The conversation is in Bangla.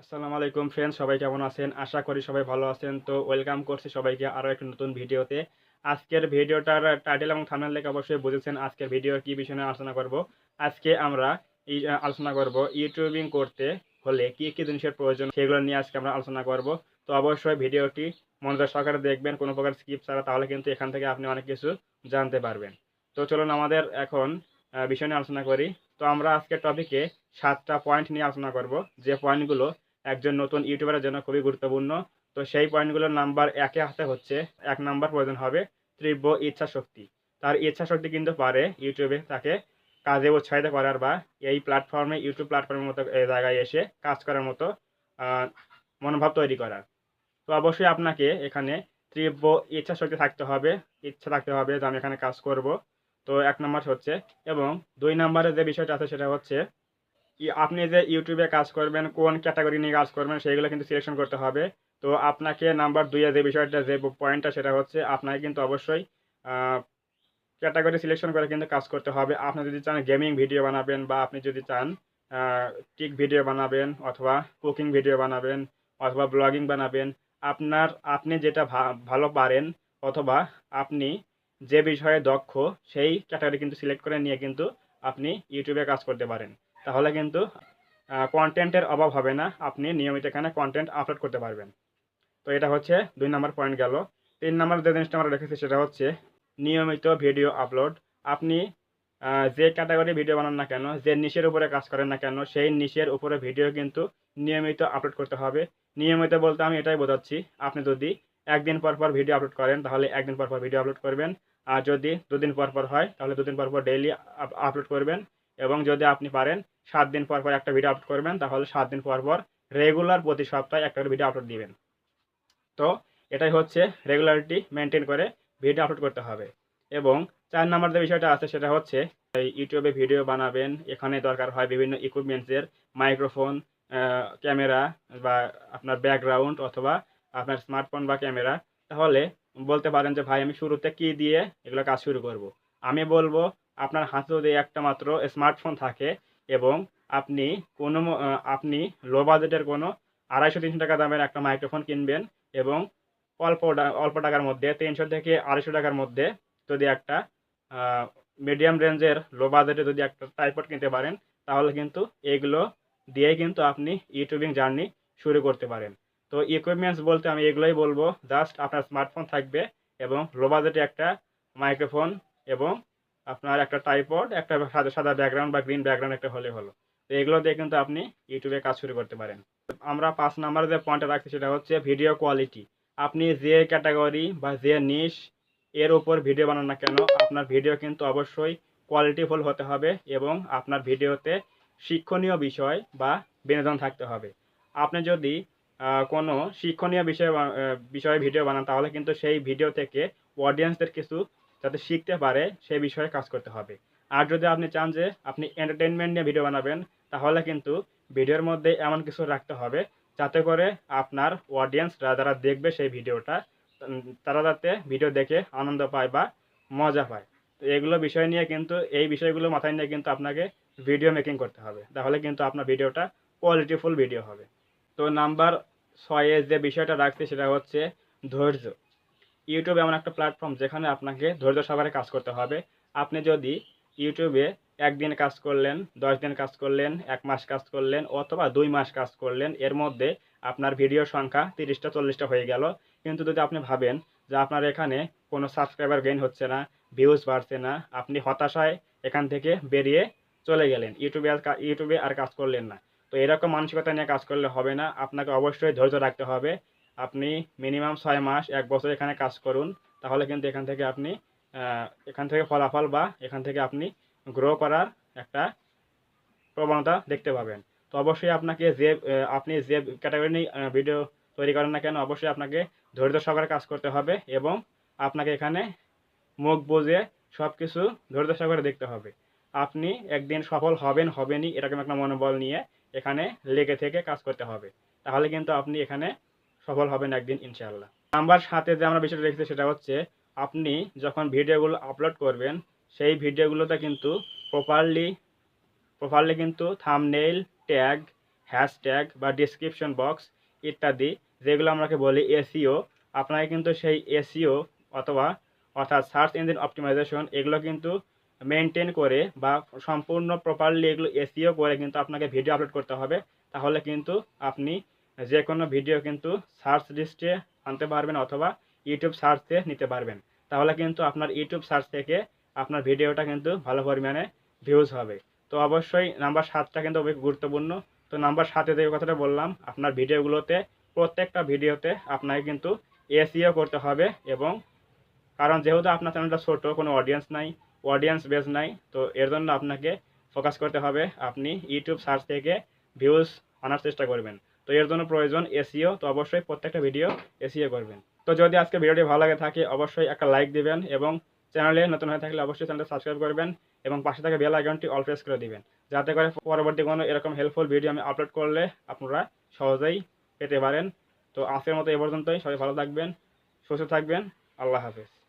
আসসালামু আলাইকুম ফ্রেন্ডস, সবাই কেমন আছেন? আশা করি সবাই ভালো আছেন। তো ওয়েলকাম করছি সবাইকে আরো একটা নতুন ভিডিওতে। আজকের ভিডিওটার টাইটেল এবং থাম্বনেল দেখে অবশ্যই বুঝেছেন আজকের ভিডিও কি বিষয় নিয়ে আলোচনা করব। আজকে আমরা আলোচনা করব ইউটিউবিং করতে হলে কি কি জিনিসের প্রয়োজন সেগুলো নিয়ে আজকে আমরা আলোচনা করব। তো অবশ্যই ভিডিওটি মনোযোগ সহকারে দেখবেন, কোনো প্রকার স্কিপ ছাড়া, তাহলে কিন্তু এখান থেকে আপনি অনেক কিছু জানতে পারবেন। তো চলুন আমাদের এখন বিষয় নিয়ে আলোচনা করি। তো আমরা আজকের টপিকে 7টা পয়েন্ট নিয়ে আলোচনা করব, যে পয়েন্টগুলো একজন নতুন ইউটিউবারের জন্য খুবই গুরুত্বপূর্ণ। তো সেই পয়েন্টগুলোর নাম্বার 1 এ আসতে হচ্ছে 1 নাম্বার প্রয়োজন হবে তীব্র ইচ্ছাশক্তি। তার ইচ্ছাশক্তি কিন্তু পারে ইউটিউবে তাকে কাজে উৎসাহিত করার বা এই প্ল্যাটফর্মে ইউটিউব প্ল্যাটফর্মের মতো জায়গায় এসে কাজ করার মতো আহ, মনোভাব তৈরি করার। তো অবশ্যই আপনাকে এখানে তীব্র ইচ্ছাশক্তি থাকতে হবে, ইচ্ছা থাকতে হবে যে আমি এখানে কাজ করব। তো 1 নাম্বার হচ্ছে। এবং 2 নাম্বারে যে বিষয়টা আছে সেটা হচ্ছে আপনি যে ইউটিউবে কাজ করবেন, কোন ক্যাটাগরি নিয়ে কাজ করবেন সেইগুলো কিন্তু সিলেকশন করতে হবে। তো আপনাকে নাম্বার 2 এ যে বিষয়টা, যে পয়েন্টটা, সেটা হচ্ছে আপনাকে কিন্তু অবশ্যই ক্যাটাগরি সিলেকশন করে কিন্তু কাজ করতে হবে। আপনি যদি চান গেমিং ভিডিও বানাবেন, বা আপনি যদি চান টিক ভিডিও বানাবেন, অথবা কুকিং ভিডিও বানাবেন, অথবা ব্লগিং বানাবেন, আপনি যেটা ভালো পারেন, অথবা আপনি যে বিষয়ে দক্ষ, সেই ক্যাটাগরি কিন্তু সিলেক্ট করে নিয়ে কিন্তু আপনি ইউটিউবে কাজ করতে পারেন। তাহলে কিন্তু কন্টেন্টের অভাব হবে না, আপনি নিয়মিত এখানে কন্টেন্ট আপলোড করতে পারবেন। তো এটা হচ্ছে 2 নাম্বার পয়েন্ট গেল। 3 নাম্বার যে জিনিসটা আমরা রেখেছি সেটা হচ্ছে নিয়মিত ভিডিও আপলোড। আপনি যে ক্যাটাগরি ভিডিও বানান না কেন, যে নিশের উপরে কাজ করেন না কেন, সেই নিশের উপরে ভিডিও কিন্তু নিয়মিত আপলোড করতে হবে। নিয়মিত বলতে আমি এটাই বোঝাচ্ছি, আপনি যদি একদিন পর পর ভিডিও আপলোড করেন তাহলে একদিন পর পর ভিডিও আপলোড করবেন। আর যদি দুদিন পর পর হয় তাহলে দুদিন পর পর ডেইলি আপলোড করবেন। এবং যদি আপনি পারেন 7 দিন পর পর একটা ভিডিও আপলোড করবেন, তাহলে 7 দিন পর পর রেগুলার প্রতি সপ্তাহে একটা করে ভিডিও আপলোড দিবেন। তো এটাই হচ্ছে রেগুলারিটি মেনটেন করে ভিডিও আপলোড করতে হবে। এবং 4 নাম্বার যে বিষয়টা আছে সেটা হচ্ছে এই ইউটিউবে ভিডিও বানাবেন, এখানে দরকার হয় বিভিন্ন ইকুইপমেন্টসের, মাইক্রোফোন, ক্যামেরা, বা আপনার ব্যাকগ্রাউন্ড, অথবা আপনার স্মার্টফোন বা ক্যামেরা। তাহলে বলতে পারেন যে ভাই আমি শুরুতে কি দিয়ে এগুলো কাজ শুরু করব। আমি বলবো আপনার হাতে যদি একটা মাত্র স্মার্টফোন থাকে, এবং আপনি আপনি লো বাজেটের কোনো 250-300 টাকা দামের একটা মাইক্রোফোন কিনবেন, এবং অল্প টাকার মধ্যে 300 থেকে 250 টাকার মধ্যে যদি একটা মিডিয়াম রেঞ্জের লো বাজেটে যদি একটা ট্রাইপড কিনতে পারেন, তাহলে কিন্তু এগুলো দিয়েই কিন্তু আপনি ইউটিউবিং জার্নি শুরু করতে পারেন। তো ইকুইপমেন্টস বলতে আমি এগুলোই বলবো, জাস্ট আপনার স্মার্টফোন থাকবে, এবং লো বাজেটে একটা মাইক্রোফোন, এবং আপনার একটা ট্রাইপড, একটা সাদা সাদা ব্যাকগ্রাউন্ড বা গ্রিন ব্যাকগ্রাউন্ড একটা হলে হলো। তো এগুলো দিয়ে কিন্তু আপনি ইউটিউবে কাজ শুরু করতে পারেন। আমরা 5 নাম্বারে যে পয়েন্টটা রাখছি সেটা হচ্ছে ভিডিও কোয়ালিটি। আপনি যে ক্যাটাগরি বা যে নিশ এর উপর ভিডিও বানান না কেন, আপনার ভিডিও কিন্তু অবশ্যই কোয়ালিটিফুল হতে হবে, এবং আপনার ভিডিওতে শিক্ষণীয় বিষয় বা বিনোদন থাকতে হবে। আপনি যদি কোনো শিক্ষণীয় বিষয়ে ভিডিও বানান, তাহলে কিন্তু সেই ভিডিও থেকে অডিয়েন্সদের কিছু যাতে শিখতে পারে সেই বিষয়ে কাজ করতে হবে। আর যদি আপনি চান যে আপনি এন্টারটেইনমেন্ট নিয়ে ভিডিও বানাবেন, তাহলে কিন্তু ভিডিওর মধ্যে এমন কিছু রাখতে হবে যাতে করে আপনার অডিয়েন্সরা যারা দেখবে সেই ভিডিওটা, তারা যাতে ভিডিও দেখে আনন্দ পায় বা মজা পায়। তো এগুলো বিষয় নিয়ে কিন্তু, এই বিষয়গুলো মাথায় নিয়ে কিন্তু আপনাকে ভিডিও মেকিং করতে হবে, তাহলে কিন্তু আপনার ভিডিওটা কোয়ালিটিফুল ভিডিও হবে। তো নাম্বার 6 যে বিষয়টা রাখছি সেটা হচ্ছে ধৈর্য। ইউটিউব এমন একটা প্ল্যাটফর্ম যেখানে আপনাকে ধৈর্য সহকারে কাজ করতে হবে। আপনি যদি ইউটিউবে 1 দিন কাজ করলেন, 10 দিন কাজ করলেন, 1 মাস কাজ করলেন, অথবা 2 মাস কাজ করলেন, এর মধ্যে আপনার ভিডিওর সংখ্যা 30টা 40টা হয়ে গেল। কিন্তু যদি আপনি ভাবেন যে আপনার এখানে কোনো সাবস্ক্রাইবার গেইন হচ্ছে না, ভিউজ বাড়ছে না, আপনি হতাশায় এখান থেকে বেরিয়ে চলে গেলেন, ইউটিউবে আর কাজ করলেন না। তো এরকম মানসিকতা নিয়ে কাজ করলে হবে না, আপনাকে অবশ্যই ধৈর্য রাখতে হবে। আপনি মিনিমাম 6 মাস 1 বছর এখানে কাজ করুন, তাহলে কিন্তু এখান থেকে ফলাফল, বা এখান থেকে আপনি গ্রো করার একটা প্রবণতা দেখতে পাবেন। তো অবশ্যই আপনি যে ক্যাটাগরি নিয়ে ভিডিও তৈরি করেন না কেন, অবশ্যই আপনাকে ধৈর্য সহকারে কাজ করতে হবে, এবং আপনাকে এখানে মুখ বুজে সব কিছু ধৈর্য সহকারে দেখতে হবে। আপনি একদিন সফল হবেনই এরকম একটা মনোবল নিয়ে এখানে লেগে থেকে কাজ করতে হবে, তাহলে কিন্তু আপনি এখানে সফল হবেন একদিন ইনশাআল্লাহ। নাম্বার 7 যে আমরা বিষয়টা রেখেছি সেটা হচ্ছে আপনি যখন ভিডিওগুলো আপলোড করবেন, সেই ভিডিওগুলোতে কিন্তু প্রপারলি প্রপারলি কিন্তু থাম্বনেইল, ট্যাগ, হ্যাশট্যাগ বা ডিসক্রিপশন বক্স ইত্যাদি, যেগুলো আমরাকে বলি এসইও, আপনাকে কিন্তু সেই এসইও অথবা অর্থাৎ সার্চ ইঞ্জিন অপটিমাইজেশন এগুলো কিন্তু মেনটেন করে বা সম্পূর্ণ প্রপারলি এগুলো এসইও করে কিন্তু আপনাকে ভিডিও আপলোড করতে হবে। তাহলে কিন্তু আপনি যে কোনো ভিডিও কিন্তু সার্চ লিস্টে আনতে পারবেন অথবা ইউটিউব সার্চে নিতে পারবেন। তাহলে কিন্তু আপনার ইউটিউব সার্চ থেকে আপনার ভিডিওটা কিন্তু ভালো পরিমাণে ভিউজ হবে। তো অবশ্যই নাম্বার 7টা কিন্তু খুবই গুরুত্বপূর্ণ। তো নাম্বার 7 যে কথাটা বললাম, আপনার ভিডিওগুলোতে প্রত্যেকটা ভিডিওতে আপনাকে কিন্তু এসইও করতে হবে। এবং কারণ যেহেতু আপনার চ্যানেলটা ছোট, কোনো অডিয়েন্স নাই, অডিয়েন্স বেস নাই, তো এর জন্য আপনাকে ফোকাস করতে হবে। আপনি ইউটিউব সার্চ থেকে ভিউজ আনার চেষ্টা করবেন। তো এর জন্য প্রয়োজন এসইও। তো অবশ্যই প্রত্যেকটা ভিডিও এসইও করবেন। তো যদি আজকে ভিডিওটি ভালো লাগে থাকে অবশ্যই একটা লাইক দিবেন এবং চ্যানেলে নতুন হয়ে থাকলে অবশ্যই চ্যানেলটা সাবস্ক্রাইব করবেন এবং পাশে থাকা বেল আইকনটি অল প্রেস করে দিবেন, যাতে করে পরবর্তী কোনো এরকম হেল্পফুল ভিডিও আমি আপলোড করলে আপনারা সহজেই পেতে পারেন। তো আজকের মতো এ পর্যন্তই। সবাই ভালো থাকবেন, সুস্থ থাকবেন। আল্লাহ হাফেজ।